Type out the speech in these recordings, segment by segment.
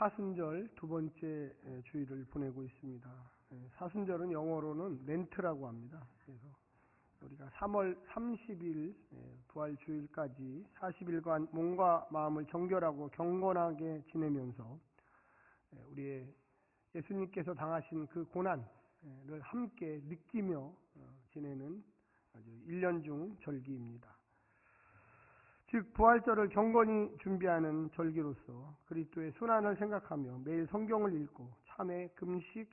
사순절 두 번째 주일을 보내고 있습니다. 사순절은 영어로는 렌트라고 합니다. 그래서 우리가 3월 30일 부활 주일까지 40일간 몸과 마음을 정결하고 경건하게 지내면서 우리의 예수님께서 당하신 그 고난을 함께 느끼며 지내는 아주 1년 중 절기입니다. 즉 부활절을 경건히 준비하는 절기로서 그리스도의 순환을 생각하며 매일 성경을 읽고 참회, 금식,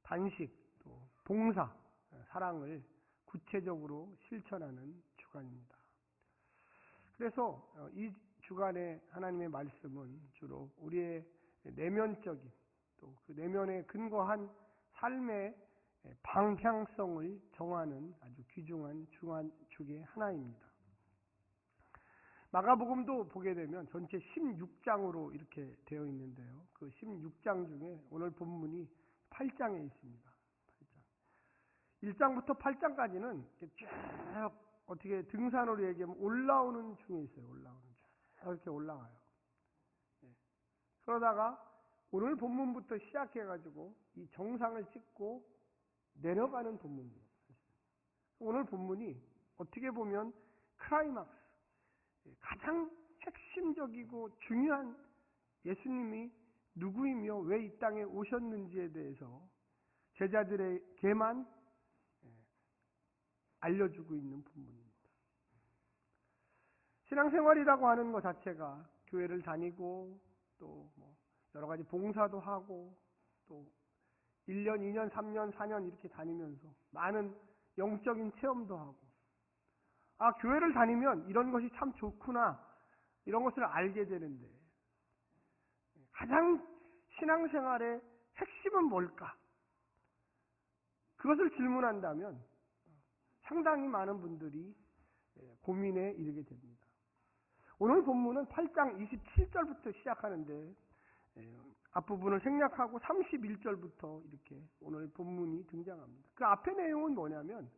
단식, 또 봉사, 사랑을 구체적으로 실천하는 주간입니다. 그래서 이 주간의 하나님의 말씀은 주로 우리의 내면적인 또 그 내면에 근거한 삶의 방향성을 정하는 아주 귀중한 주의 하나입니다. 마가복음도 보게 되면 전체 16장으로 이렇게 되어 있는데요. 그 16장 중에 오늘 본문이 8장에 있습니다. 1장부터 8장까지는 쭉 어떻게 등산으로 얘기하면 올라오는 중에 있어요. 이렇게 올라가요. 그러다가 오늘 본문부터 시작해가지고 이 정상을 찍고 내려가는 본문입니다. 오늘 본문이 어떻게 보면 클라이막스, 가장 핵심적이고 중요한 예수님이 누구이며 왜 이 땅에 오셨는지에 대해서 제자들에게만 알려주고 있는 본문입니다. 신앙생활이라고 하는 것 자체가 교회를 다니고 또 여러 가지 봉사도 하고 또 1년, 2년, 3년, 4년 이렇게 다니면서 많은 영적인 체험도 하고 교회를 다니면 이런 것이 참 좋구나 이런 것을 알게 되는데 가장 신앙생활의 핵심은 뭘까? 그것을 질문한다면 상당히 많은 분들이 고민에 이르게 됩니다. 오늘 본문은 8장 27절부터 시작하는데 앞부분을 생략하고 31절부터 이렇게 오늘 본문이 등장합니다. 그 앞의 내용은 뭐냐면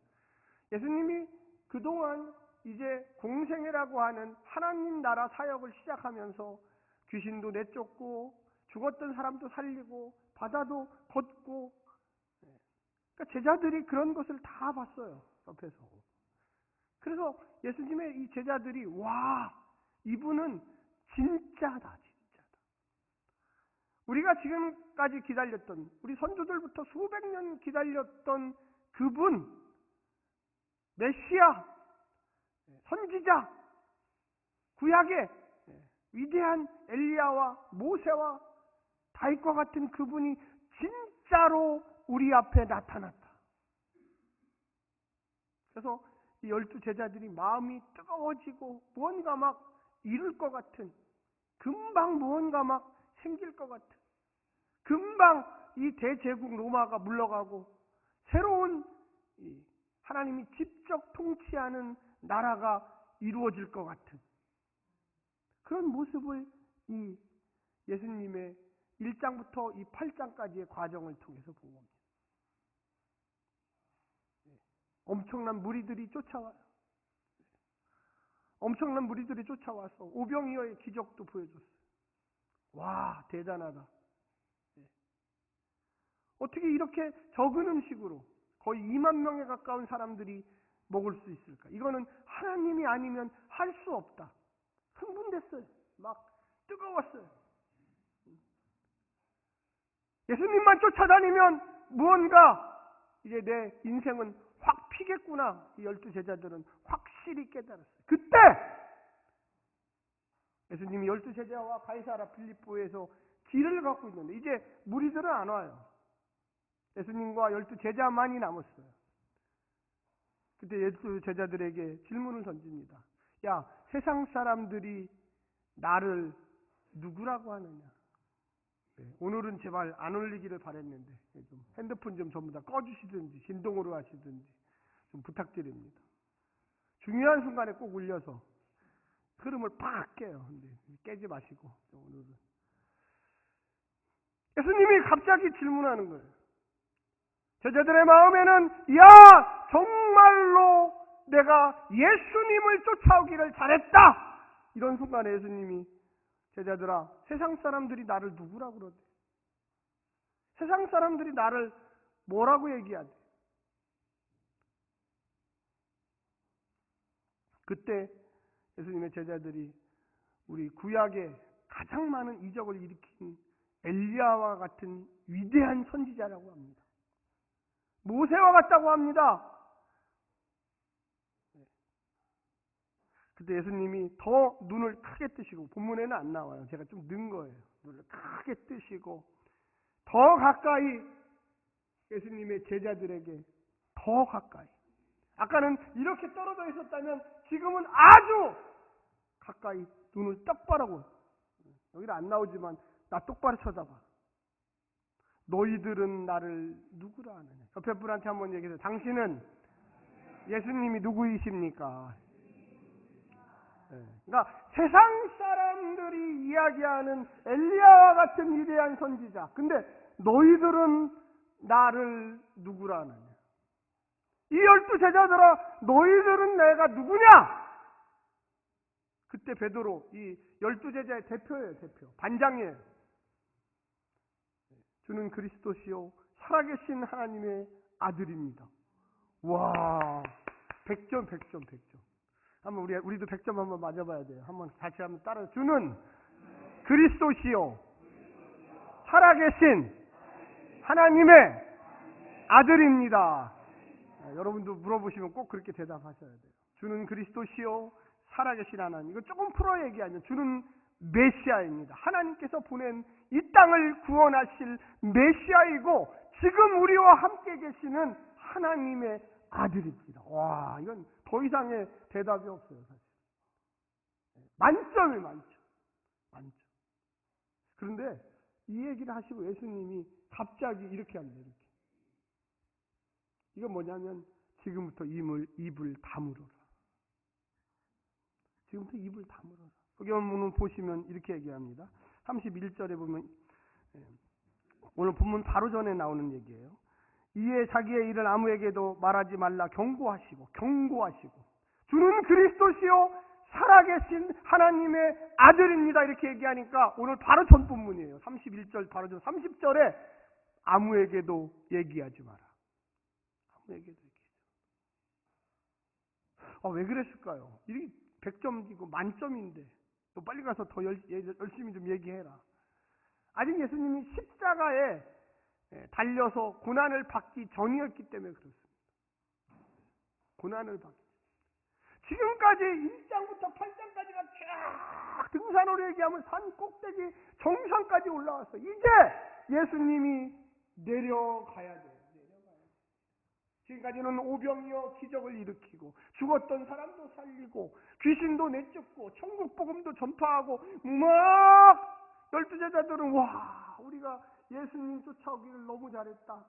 예수님이 그동안 이제 공생애라고 하는 하나님 나라 사역을 시작하면서 귀신도 내쫓고 죽었던 사람도 살리고 바다도 걷고 그러니까 제자들이 그런 것을 다 봤어요. 옆에서. 그래서 예수님의 이 제자들이 와 이분은 진짜다. 우리가 지금까지 기다렸던 우리 선조들부터 수백 년 기다렸던 그분 메시아 선지자 구약의 위대한 엘리야와 모세와 다윗과 같은 그분이 진짜로 우리 앞에 나타났다. 그래서 이 12 제자들이 마음이 뜨거워지고 무언가 막 이룰 것 같은 금방 무언가 막 생길 것 같은 금방 이 대제국 로마가 물러가고 새로운 하나님이 직접 통치하는 나라가 이루어질 것 같은 그런 모습을 이 예수님의 1장부터 이 8장까지의 과정을 통해서 본 겁니다. 엄청난 무리들이 쫓아와요. 엄청난 무리들이 쫓아와서 오병이어의 기적도 보여줬어요. 와 대단하다. 어떻게 이렇게 적은 음식으로 거의 2만 명에 가까운 사람들이 먹을 수 있을까? 이거는 하나님이 아니면 할 수 없다. 흥분됐어요. 막 뜨거웠어요. 예수님만 쫓아다니면 무언가 이제 내 인생은 확 피겠구나. 이 12 제자들은 확실히 깨달았어요. 그때 예수님이 12 제자와 가이사랴 빌립보에서 길을 걷고 있는데 이제 무리들은 안 와요. 예수님과 12 제자만이 남았어요. 그때 12 제자들에게 질문을 던집니다. 야, 세상 사람들이 나를 누구라고 하느냐? 오늘은 제발 안 올리기를 바랬는데 좀 핸드폰 좀 전부 다 꺼주시든지 진동으로 하시든지 좀 부탁드립니다. 중요한 순간에 꼭 울려서 흐름을 팍 깨요. 근데 깨지 마시고 오늘은 예수님이 갑자기 질문하는 거예요. 제자들의 마음에는 야 정말로 내가 예수님을 쫓아오기를 잘했다. 이런 순간에 예수님이 제자들아, 세상 사람들이 나를 누구라고 그러대? 세상 사람들이 나를 뭐라고 얘기하대? 그때 예수님의 제자들이 우리 구약에 가장 많은 이적을 일으킨 엘리야와 같은 위대한 선지자라고 합니다. 모세와 같다고 합니다. 그때 예수님이 더 눈을 크게 뜨시고, 본문에는 안 나와요. 제가 좀 넣은 거예요. 눈을 크게 뜨시고 더 가까이 예수님의 제자들에게 더 가까이. 아까는 이렇게 떨어져 있었다면 지금은 아주 가까이 눈을 똑바로, 여기는 안 나오지만 나 똑바로 쳐다봐. 너희들은 나를 누구라 하느냐. 옆에 분한테 한번 얘기해서, 당신은 예수님이 누구이십니까? 그러니까 세상 사람들이 이야기하는 엘리야와 같은 위대한 선지자. 근데 너희들은 나를 누구라 하느냐. 이 12 제자들아, 너희들은 내가 누구냐? 그때 베드로, 이 12 제자의 대표예요. 대표. 반장이에요. 주는 그리스도시요 살아계신 하나님의 아들입니다. 와, 100점, 100점, 100점. 한번 우리도 100점 한번 맞아봐야 돼요. 한번 같이 한번 따라. 주는 그리스도시요 살아계신 하나님의 아들입니다. 여러분도 물어보시면 꼭 그렇게 대답하셔야 돼요. 주는 그리스도시요 살아계신 하나님. 이거 조금 풀어 얘기하면 주는 메시아입니다. 하나님께서 보낸 이 땅을 구원하실 메시아이고, 지금 우리와 함께 계시는 하나님의 아들입니다. 와, 이건 더 이상의 대답이 없어요, 사실. 만점이 만점. 만점. 그런데 이 얘기를 하시고 예수님이 갑자기 이렇게 합니다. 이렇게. 이건 뭐냐면, 지금부터 입을 다물어라. 지금부터 입을 다물어라. 여기 본문 보시면 이렇게 얘기합니다. 31절에 보면, 오늘 본문 바로 전에 나오는 얘기예요. 이에 자기의 일을 아무에게도 말하지 말라 경고하시고 주는 그리스도시요 살아계신 하나님의 아들입니다. 이렇게 얘기하니까 오늘 바로 전 본문이에요. 31절 바로 전 30절에 아무에게도 얘기하지 마라. 아무에게도 얘기하지 마라. 왜 그랬을까요? 이게 100점이고 만점인데 너 빨리 가서 더 열심히 좀 얘기해라. 아직 예수님이 십자가에 달려서 고난을 받기 전이었기 때문에 그렇습니다. 고난을 받기. 지금까지 1장부터 8장까지가 쫙 등산으로 얘기하면 산 꼭대기 정상까지 올라왔어. 이제 예수님이 내려가야 돼요. 지금까지는 오병이어 기적을 일으키고 죽었던 사람도 살리고 귀신도 내쫓고 천국 복음도 전파하고 막 12 제자들은 와, 우리가 예수님 쫓아오기를 너무 잘했다.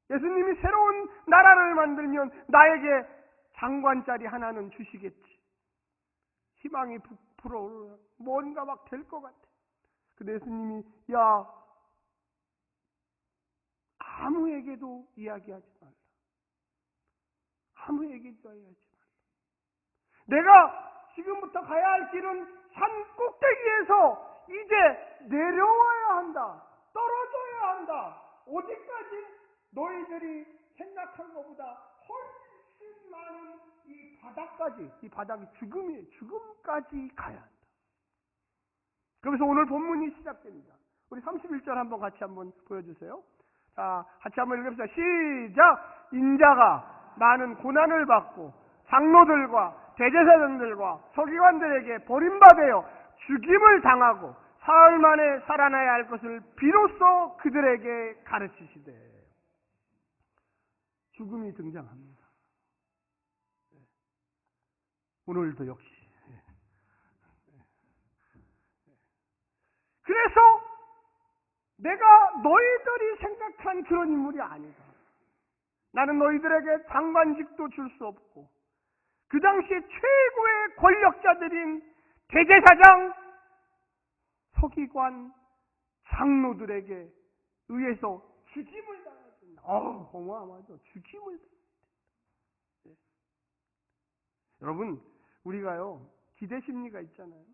예수님이 새로운 나라를 만들면 나에게 장관 자리 하나는 주시겠지. 희망이 불어오르는 뭔가 막 될 것 같아. 근데 예수님이 야, 아무에게도 이야기하지 말라. 아무에게도 이야기하지 말라. 내가 지금부터 가야 할 길은 산 꼭대기에서 이제 내려와야 한다. 떨어져야 한다. 어디까지? 너희들이 생각한 것보다 훨씬 많은 이 바닥까지, 이 바닥이 죽음이에요. 죽음까지 가야 한다. 그래서 오늘 본문이 시작됩니다. 우리 31절 한번 같이 한번 보여주세요. 자, 같이 한번 읽읍시다. 시작! 인자가 많은 고난을 받고 장로들과 대제사장들과 서기관들에게 버림받아 죽임을 당하고 사흘 만에 살아나야 할 것을 비로소 그들에게 가르치시되. 죽음이 등장합니다. 오늘도 역시. 그래서 내가 너희들이 생각한 그런 인물이 아니다. 나는 너희들에게 장관직도 줄 수 없고 그 당시에 최고의 권력자들인 대제사장, 서기관, 장로들에게 의해서 죽임을 당해야 된다. 어마어마하죠. 죽임을 당해야 된다. 네. 여러분, 우리가요 기대 심리가 있잖아요.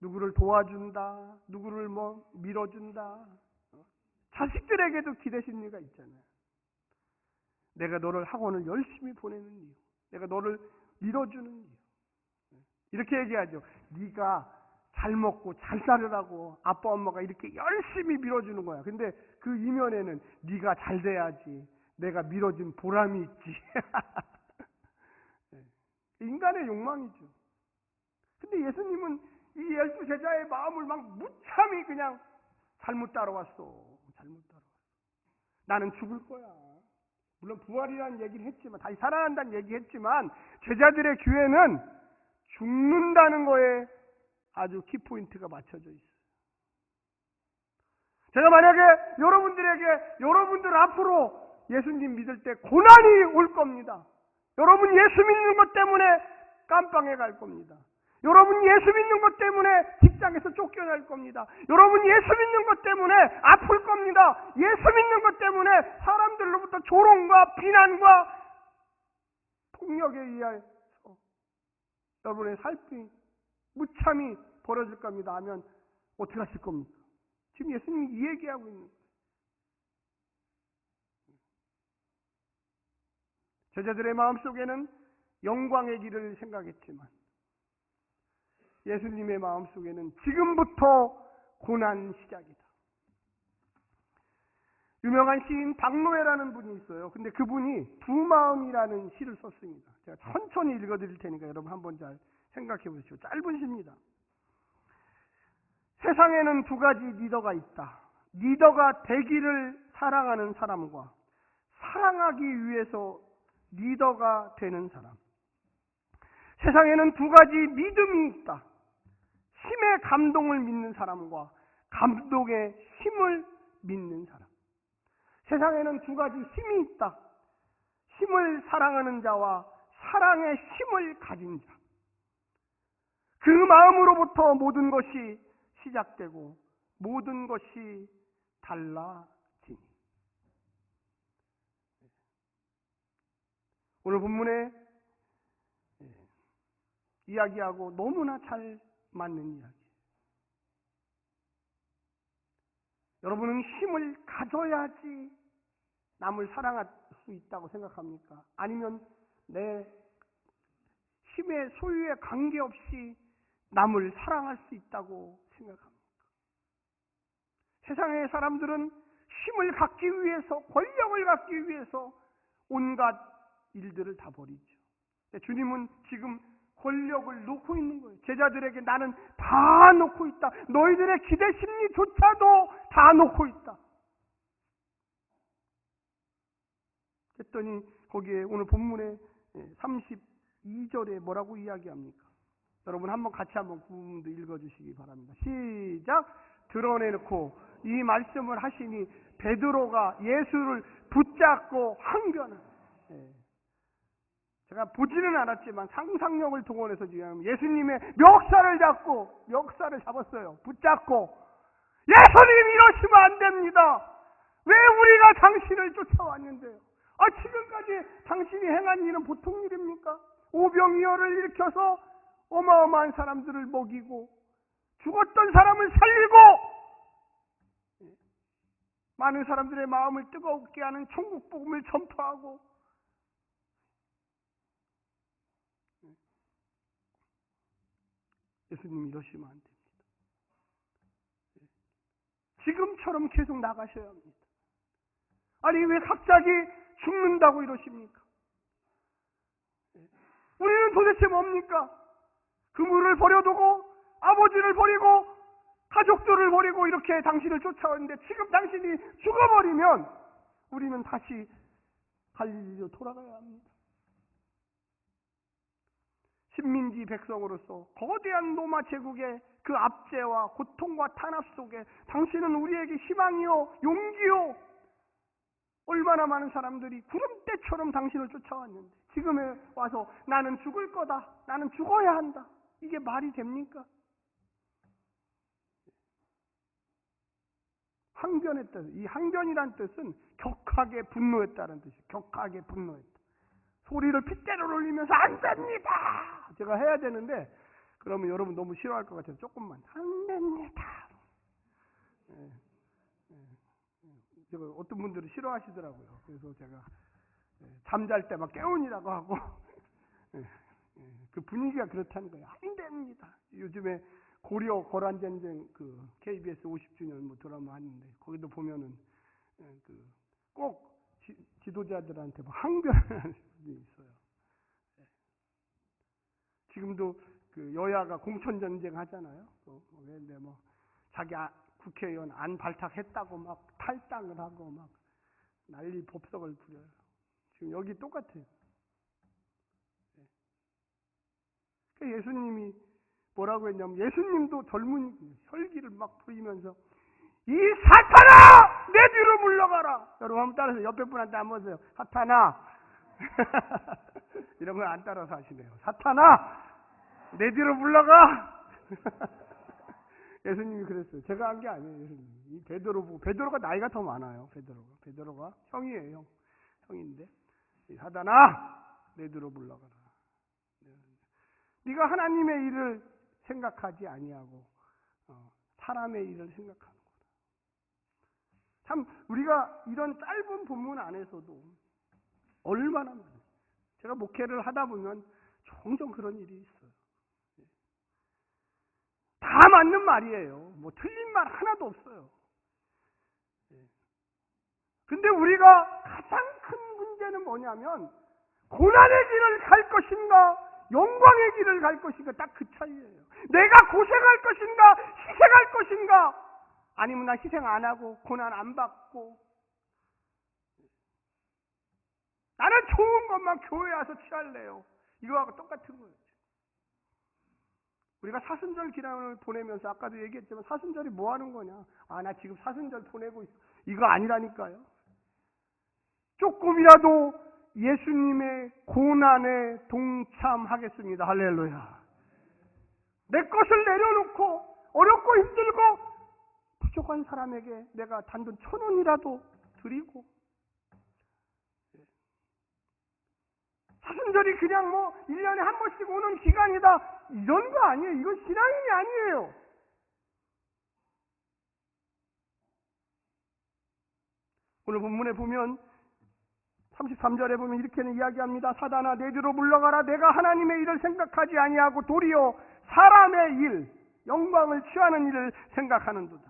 누구를 도와준다, 누구를 밀어준다. 자식들에게도 기대 심리가 있잖아요. 내가 너를 학원을 열심히 보내는 이유, 내가 너를 밀어주는 이유. 이렇게 얘기하죠. 네가 잘 먹고 잘 살으라고 아빠 엄마가 이렇게 열심히 밀어주는 거야. 근데 그 이면에는 네가 잘 돼야지, 내가 밀어준 보람이 있지. 인간의 욕망이죠. 근데 예수님은 이 12제자의 마음을 막 무참히 그냥 잘못 따라왔어. 나는 죽을 거야. 물론 부활이라는 얘기를 했지만, 다시 살아난다는 얘기했지만, 제자들의 귀에는 죽는다는 거에 아주 키포인트가 맞춰져 있어요. 제가 만약에 여러분들 앞으로 예수님 믿을 때 고난이 올 겁니다. 여러분 예수 믿는 것 때문에 깜빵에 갈 겁니다. 여러분 예수 믿는 것 때문에 직장에서 쫓겨날 겁니다. 여러분 예수 믿는 것 때문에 아플 겁니다. 예수 믿는 것 때문에 사람들로부터 조롱과 비난과 폭력에 의해서 여러분의 삶이 무참히 벌어질 겁니다 하면 어떻게 하실 겁니까? 지금 예수님이 이 얘기하고 있는 거예요. 제자들의 마음속에는 영광의 길을 생각했지만 예수님의 마음속에는 지금부터 고난 시작이다. 유명한 시인 박노해라는 분이 있어요. 근데 그분이 두 마음이라는 시를 썼습니다. 제가 천천히 읽어드릴 테니까 여러분 한번 잘 생각해 보십시오. 짧은 시입니다. 세상에는 두 가지 리더가 있다. 리더가 되기를 사랑하는 사람과 사랑하기 위해서 리더가 되는 사람. 세상에는 두 가지 믿음이 있다. 힘의 감동을 믿는 사람과 감동의 힘을 믿는 사람. 세상에는 두 가지 힘이 있다. 힘을 사랑하는 자와 사랑의 힘을 가진 자. 그 마음으로부터 모든 것이 시작되고 모든 것이 달라지니. 오늘 본문에 이야기하고 너무나 잘 맞는 이야기. 여러분은 힘을 가져야지 남을 사랑할 수 있다고 생각합니까? 아니면 내 힘의 소유에 관계없이 남을 사랑할 수 있다고 생각합니까? 세상의 사람들은 힘을 갖기 위해서, 권력을 갖기 위해서 온갖 일들을 다 버리죠. 주님은 지금 권력을 놓고 있는 거예요. 제자들에게 나는 다 놓고 있다. 너희들의 기대 심리조차도 다 놓고 있다. 그랬더니 거기에 오늘 본문에 32절에 뭐라고 이야기합니까? 여러분 같이 한번 구문도 읽어주시기 바랍니다. 시작! 드러내놓고 이 말씀을 하시니 베드로가 예수를 붙잡고 항변을. 제가 보지는 않았지만 상상력을 동원해서 지금 예수님의 멱살을 잡았어요. 붙잡고 예수님 이러시면 안 됩니다. 왜 우리가 당신을 쫓아왔는데요? 지금까지 당신이 행한 일은 보통 일입니까? 오병이어를 일으켜서 어마어마한 사람들을 먹이고 죽었던 사람을 살리고 많은 사람들의 마음을 뜨겁게 하는 천국 복음을 전파하고 예수님이 이러시면 안 됩니다. 지금처럼 계속 나가셔야 합니다. 아니 왜 갑자기 죽는다고 이러십니까? 우리는 도대체 뭡니까? 그물을 버려두고 아버지를 버리고 가족들을 버리고 이렇게 당신을 쫓아왔는데 지금 당신이 죽어버리면 우리는 다시 갈릴리로 돌아가야 합니다. 식민지 백성으로서 거대한 로마 제국의 그 압제와 고통과 탄압 속에 당신은 우리에게 희망이요 용기요. 얼마나 많은 사람들이 구름대처럼 당신을 쫓아왔는데 지금에 와서 나는 죽을 거다, 나는 죽어야 한다, 이게 말이 됩니까? 항변했다. 이 항변이란 뜻은 격하게 분노했다는 뜻이에요. 격하게 분노했다. 소리를 핏대로 올리면서 안 됩니다! 제가 해야 되는데 그러면 여러분 너무 싫어할 것 같아서 조금만 안 됩니다. 예, 제가 어떤 분들은 싫어하시더라고요. 그래서 제가 잠잘 때 막 깨운이라고 하고 그 분위기가 그렇다는 거예요. 안 됩니다. 요즘에 고려 고란전쟁 그 KBS 50주년 뭐 드라마 하는데 거기도 보면은 꼭 지도자들한테 뭐 항변하는 분이 있어요. 지금도 그 여야가 공천전쟁 하잖아요. 근데 뭐 자기 국회의원 안 발탁했다고 막 탈당을 하고 막 난리 법석을 부려요. 지금 여기 똑같아요. 예수님이 뭐라고 했냐면 예수님도 젊은이 혈기를 막 부리면서 이 사탄아 내 뒤로 물러가라. 여러분 한번 따라서 옆에 분한테 한번 보세요. 사탄아 이런 걸 안 따라서 하시네요. 사탄아 내 뒤로 물러가. 예수님이 그랬어요. 제가 한 게 아니에요. 예수님이. 이 베드로 보고 베드로가 나이가 더 많아요. 베드로가 형이에요. 형인데 이 사탄아 내 뒤로 물러가라. 네가 하나님의 일을 생각하지 아니하고 사람의 일을 생각하는 거다. 참 우리가 이런 짧은 본문 안에서도 얼마나 많아요. 제가 목회를 하다 보면 종종 그런 일이 있어요. 다 맞는 말이에요. 뭐 틀린 말 하나도 없어요. 근데 우리가 가장 큰 문제는 뭐냐면 고난의 길을 갈 것인가 영광의 길을 갈 것인가 딱 그 차이예요. 내가 고생할 것인가 희생할 것인가 아니면 나 희생 안 하고 고난 안 받고 나는 좋은 것만 교회에 와서 취할래요. 이거하고 똑같은 거예요. 우리가 사순절 기간을 보내면서 아까도 얘기했지만 사순절이 뭐 하는 거냐? 나 지금 사순절 보내고 있어. 이거 아니라니까요. 조금이라도 예수님의 고난에 동참하겠습니다. 할렐루야. 내 것을 내려놓고 어렵고 힘들고 부족한 사람에게 내가 단돈 1,000원이라도 드리고 사순절이 그냥 뭐 1년에 한 번씩 오는 기간이다 이런 거 아니에요. 이건 신앙인이 아니에요. 오늘 본문에 보면 33절에 보면 이렇게는 이야기합니다. 사단아 내 뒤로 물러가라. 내가 하나님의 일을 생각하지 아니하고 도리어 사람의 일, 영광을 취하는 일을 생각하는도다.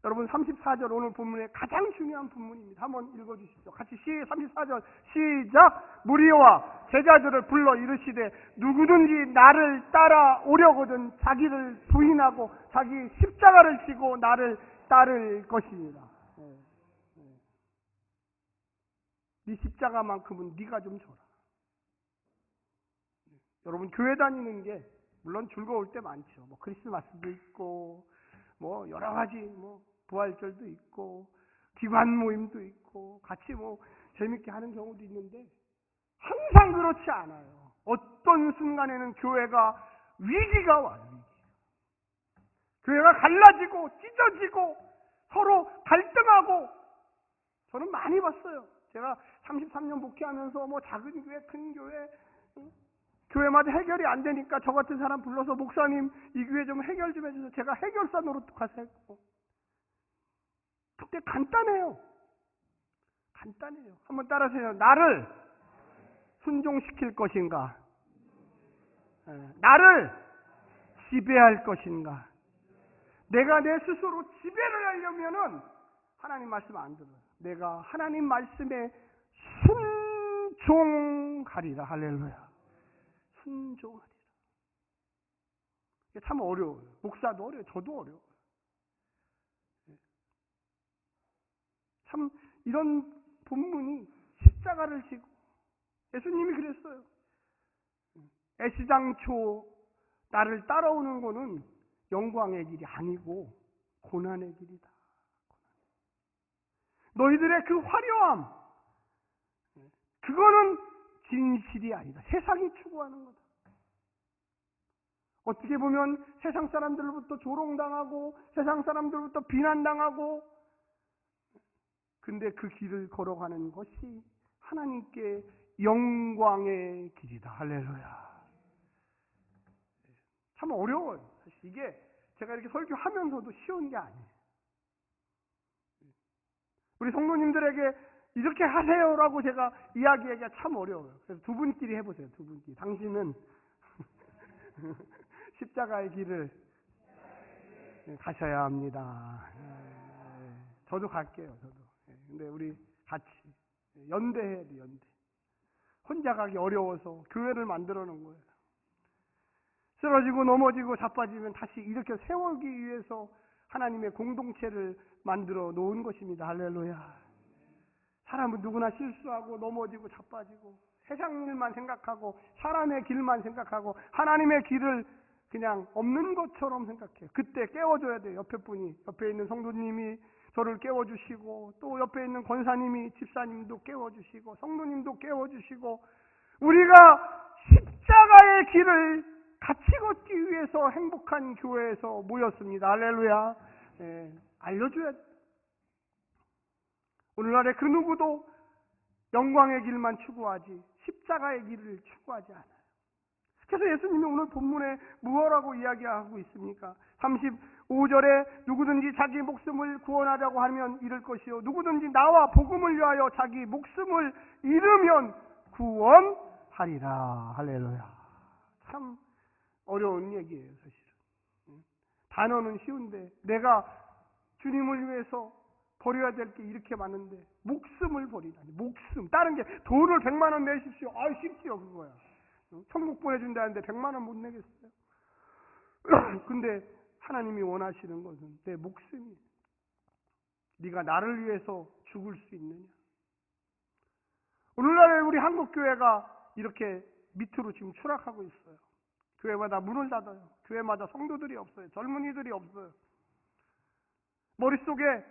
여러분 34절 오늘 본문의 가장 중요한 본문입니다. 한번 읽어주십시오. 같이 34절 시작. 무리와 제자들을 불러 이르시되 누구든지 나를 따라오려거든 자기를 부인하고 자기 십자가를 지고 나를 따를 것입니다. 네 십자가만큼은 네가 좀 져라. 여러분 교회 다니는 게 물론 즐거울 때 많죠. 뭐 크리스마스도 있고 뭐 여러 가지 뭐 부활절도 있고 기관 모임도 있고 같이 뭐 재밌게 하는 경우도 있는데 항상 그렇지 않아요. 어떤 순간에는 교회가 위기가 와요. 위기. 교회가 갈라지고 찢어지고 서로 갈등하고 저는 많이 봤어요. 제가 33년 목회하면서 뭐 작은 교회, 큰 교회, 교회마다 해결이 안 되니까 저 같은 사람 불러서 목사님 이 교회 좀 해결 좀 해주세요. 제가 해결사 노릇 가서 했고. 근데 간단해요. 간단해요. 한번 따라하세요. 나를 순종시킬 것인가? 나를 지배할 것인가? 내가 내 스스로 지배를 하려면은 하나님 말씀 안 들어요. 내가 하나님 말씀에 순종하리라. 할렐루야. 순종하리라. 이게 참 어려워요. 목사도 어려워요. 저도 어려워요. 참 이런 본문이 십자가를 지고 예수님이 그랬어요. 애시당초 나를 따라오는 거는 영광의 길이 아니고 고난의 길이다. 너희들의 그 화려함, 그거는 진실이 아니다. 세상이 추구하는 거다. 어떻게 보면 세상 사람들로부터 조롱당하고 세상 사람들로부터 비난당하고 근데 그 길을 걸어가는 것이 하나님께 영광의 길이다. 할렐루야. 참 어려워요. 사실 이게 제가 이렇게 설교하면서도 쉬운 게 아니에요. 우리 성도님들에게 이렇게 하세요라고 제가 이야기하기가 참 어려워요. 그래서 두 분끼리 해보세요. 두 분끼리. 당신은 십자가의 길을 가셔야 합니다. 저도 갈게요. 저도. 근데 우리 같이 연대해야 돼. 연대. 혼자 가기 어려워서 교회를 만들어 놓은 거예요. 쓰러지고 넘어지고 자빠지면 다시 이렇게 세우기 위해서 하나님의 공동체를 만들어 놓은 것입니다. 할렐루야. 사람은 누구나 실수하고 넘어지고 자빠지고 세상 일만 생각하고 사람의 길만 생각하고 하나님의 길을 그냥 없는 것처럼 생각해요. 그때 깨워줘야 돼요. 옆에 있는 성도님이 저를 깨워주시고, 또 옆에 있는 권사님이, 집사님도 깨워주시고, 성도님도 깨워주시고, 우리가 십자가의 길을 같이 걷기 위해서 행복한 교회에서 모였습니다. 할렐루야. 알려줘야 돼요. 오늘날의 그 누구도 영광의 길만 추구하지 십자가의 길을 추구하지 않아요. 그래서 예수님이 오늘 본문에 무엇라고 이야기하고 있습니까? 35절에 누구든지 자기 목숨을 구원하려고 하면 잃을 것이요 누구든지 나와 복음을 위하여 자기 목숨을 잃으면 구원하리라. 할렐루야. 참 어려운 얘기예요, 사실은. 단어는 쉬운데 내가 주님을 위해서 버려야 될 게 이렇게 많은데 목숨을 버리다니. 목숨. 다른 게 돈을 100만 원 내십시오. 쉽지요 그거야. 천국 보내준다는데 100만 원 못 내겠어요. 근데 하나님이 원하시는 것은 내 목숨이에요. 네가 나를 위해서 죽을 수 있느냐. 오늘날 우리 한국교회가 이렇게 밑으로 지금 추락하고 있어요. 교회마다 문을 닫아요. 교회마다 성도들이 없어요. 젊은이들이 없어요. 머릿속에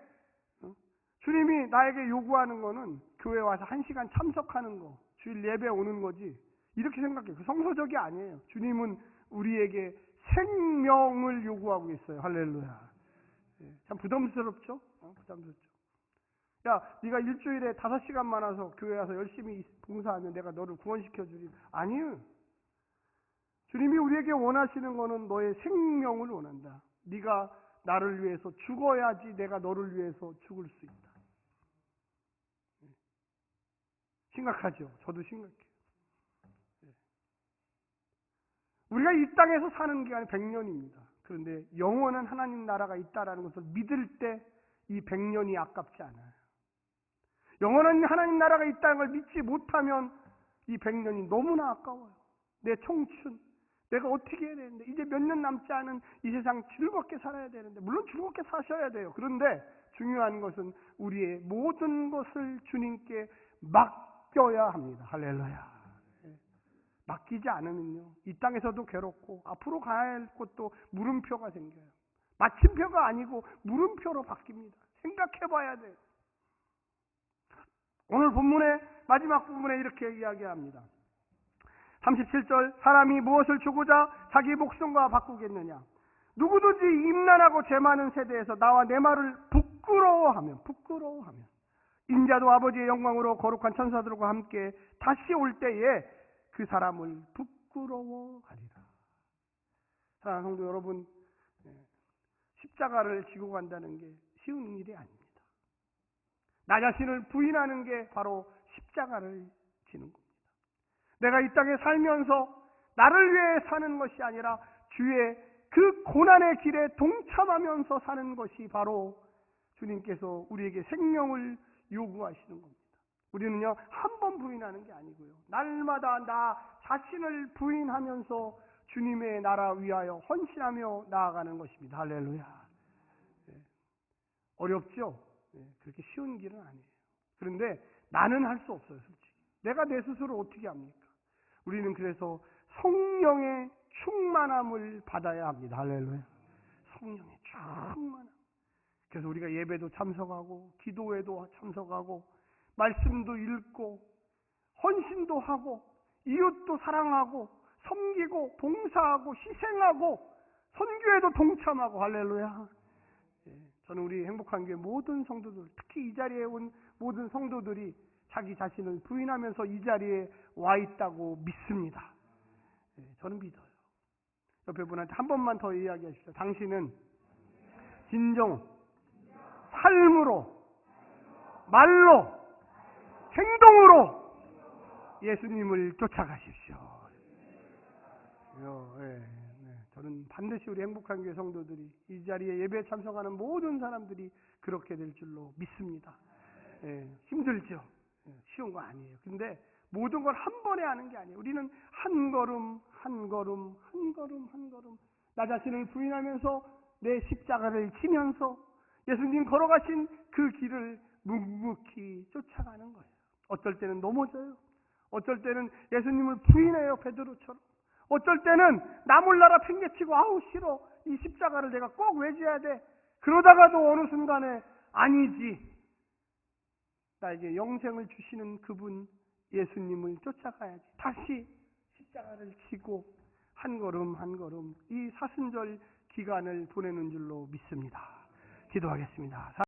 주님이 나에게 요구하는 거는 교회 와서 1시간 참석하는 거, 주일 예배 오는 거지. 이렇게 생각해요. 그 성서적이 아니에요. 주님은 우리에게 생명을 요구하고 있어요. 할렐루야. 참 부담스럽죠? 부담스럽죠. 야, 네가 일주일에 5시간만 와서 교회 와서 열심히 봉사하면 내가 너를 구원시켜 주리. 아니요. 주님이 우리에게 원하시는 거는 너의 생명을 원한다. 네가 나를 위해서 죽어야지 내가 너를 위해서 죽을 수 있다. 심각하죠? 저도 심각해요. 우리가 이 땅에서 사는 기간이 100년입니다. 그런데 영원한 하나님 나라가 있다라는 것을 믿을 때 이 100년이 아깝지 않아요. 영원한 하나님 나라가 있다는 걸 믿지 못하면 이 100년이 너무나 아까워요. 내 청춘, 내가 어떻게 해야 되는데, 이제 몇 년 남지 않은 이 세상 즐겁게 살아야 되는데, 물론 즐겁게 사셔야 돼요. 그런데 중요한 것은 우리의 모든 것을 주님께 맡겨야 합니다. 할렐루야. 맡기지 않으면요, 이 땅에서도 괴롭고 앞으로 가야 할 곳도 물음표가 생겨요. 마침표가 아니고 물음표로 바뀝니다. 생각해 봐야 돼요. 오늘 본문의 마지막 부분에 이렇게 이야기합니다. 37절, 사람이 무엇을 주고자 자기 목숨과 바꾸겠느냐. 누구든지 임난하고 죄 많은 세대에서 나와 내 말을 부끄러워하면 인자도 아버지의 영광으로 거룩한 천사들과 함께 다시 올 때에 그 사람을 부끄러워하리라. 사랑하는 성도 여러분, 십자가를 지고 간다는 게 쉬운 일이 아닙니다. 나 자신을 부인하는 게 바로 십자가를 지는 겁니다. 내가 이 땅에 살면서 나를 위해 사는 것이 아니라 주의 그 고난의 길에 동참하면서 사는 것이 바로 주님께서 우리에게 생명을 요구하시는 겁니다. 우리는요, 한 번 부인하는 게 아니고요, 날마다 나 자신을 부인하면서 주님의 나라 위하여 헌신하며 나아가는 것입니다. 할렐루야. 어렵죠? 그렇게 쉬운 길은 아니에요. 그런데 나는 할 수 없어요, 솔직히. 내가 내 스스로 어떻게 합니까? 우리는 그래서 성령의 충만함을 받아야 합니다. 할렐루야. 성령의 충만함. 그래서 우리가 예배도 참석하고 기도회도 참석하고 말씀도 읽고 헌신도 하고 이웃도 사랑하고 섬기고 봉사하고 희생하고 선교에도 동참하고. 할렐루야. 저는 우리 행복한 교회 모든 성도들, 특히 이 자리에 온 모든 성도들이 자기 자신을 부인하면서 이 자리에 와 있다고 믿습니다. 저는 믿어요. 옆에 분한테 한 번만 더 이야기하십시오. 당신은 진정 삶으로, 말로, 행동으로 예수님을 쫓아가십시오. 저는 반드시 우리 행복한 교회 성도들이 이 자리에 예배에 참석하는 모든 사람들이 그렇게 될 줄로 믿습니다. 힘들죠. 쉬운 거 아니에요. 근데 모든 걸 한 번에 하는 게 아니에요. 우리는 한 걸음 한 걸음 한 걸음 한 걸음 나 자신을 부인하면서 내 십자가를 지면서 예수님 걸어가신 그 길을 묵묵히 쫓아가는 거예요. 어쩔 때는 넘어져요. 어쩔 때는 예수님을 부인해요. 베드로처럼. 어쩔 때는 나 몰라라 팽개치고 아우 싫어. 이 십자가를 내가 꼭 왜 져야 돼. 그러다가도 어느 순간에 아니지. 나에게 영생을 주시는 그분 예수님을 쫓아가야지. 다시 십자가를 지고 한 걸음 한 걸음 이 사순절 기간을 보내는 줄로 믿습니다. 기도하겠습니다.